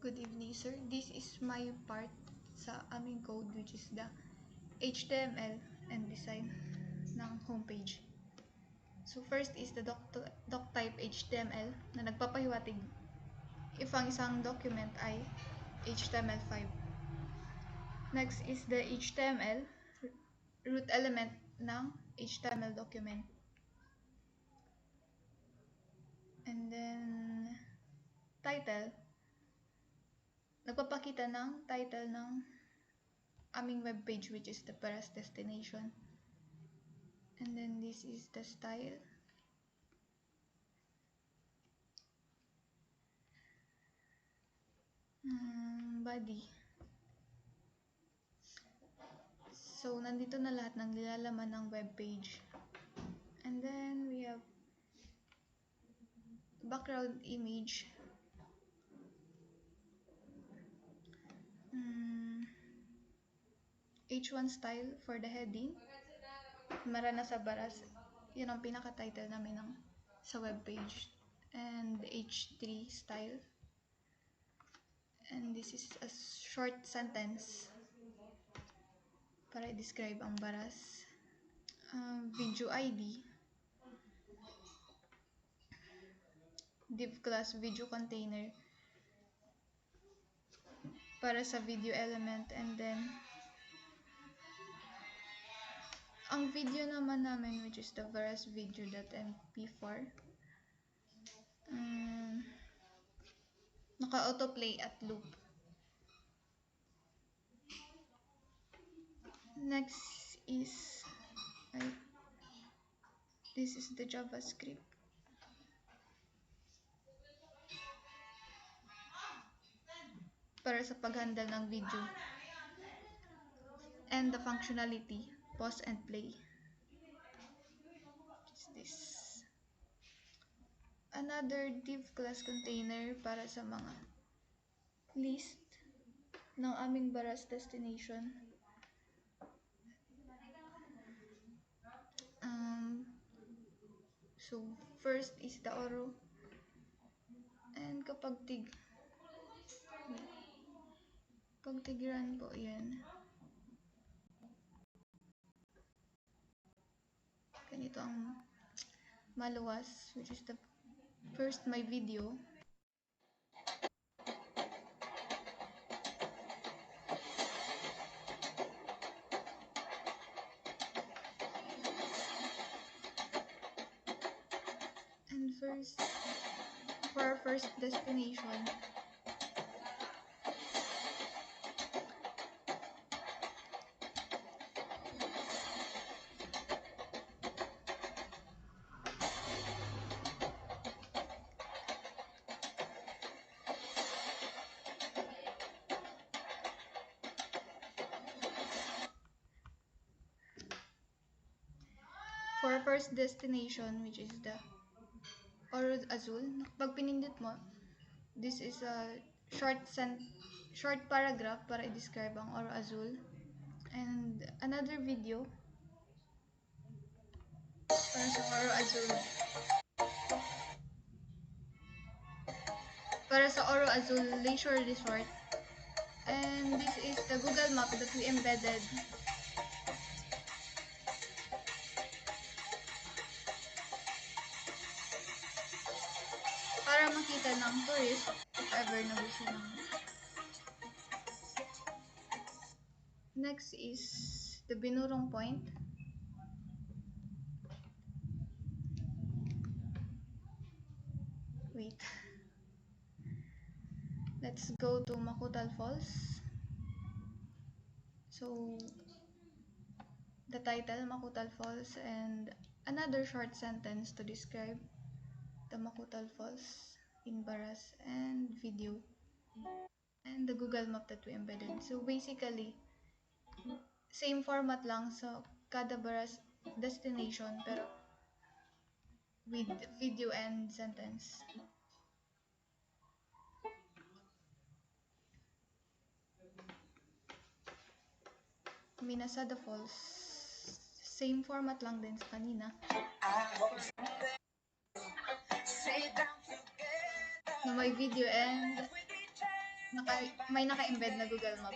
Good evening, sir. This is my part sa aming code, which is the HTML and design ng homepage. So first is the doctype HTML na nagpapahiwatig if ang isang document ay HTML5. Next is the HTML root element ng HTML document. And then title, nagpapakita ng title ng aming web page, which is the Paras destination. And then this is the style. Body. So, nandito na lahat ng nilalaman ng web page. And then, we have background image. H1 style for the heading. Marana sa Baras. Yun ang pinaka-title namin sa web page. And H3 style. And this is a short sentence para i-describe ang Baras. Video ID. Div class video container para sa video element. And then ang video naman namin, which is the Baras video.mp4, naka-autoplay at loop. Next is this is the JavaScript. Para sa pag-handle ng video. And the functionality, pause and play. Is this. Another div class container para sa mga list ng aming Baras destination. So, first is the Oro. And kapag tigran po yan. Ganito ang maluwas, which is the first my video. And first, for our first destination, which is the Oro Azul. Pag pinindot mo, this is a short paragraph para i-describe ang Oro Azul. And another video para sa Oro Azul. Para sa Oro Azul Leisure Resort. And this is the Google Map that we embedded. Para makita ng tourist if ever na gusto ng. Next is the Binurong Point. Wait. Let's go to Makutal Falls. So, the title, Makutal Falls, and another short sentence to describe the Makutal Falls in Baras, and video, and the Google Map that we embedded. So basically, same format lang sa kada Baras destination, pero with video and sentence. Minasada Falls, same format lang din sa kanina. Na may video and may naka-embed na Google Map.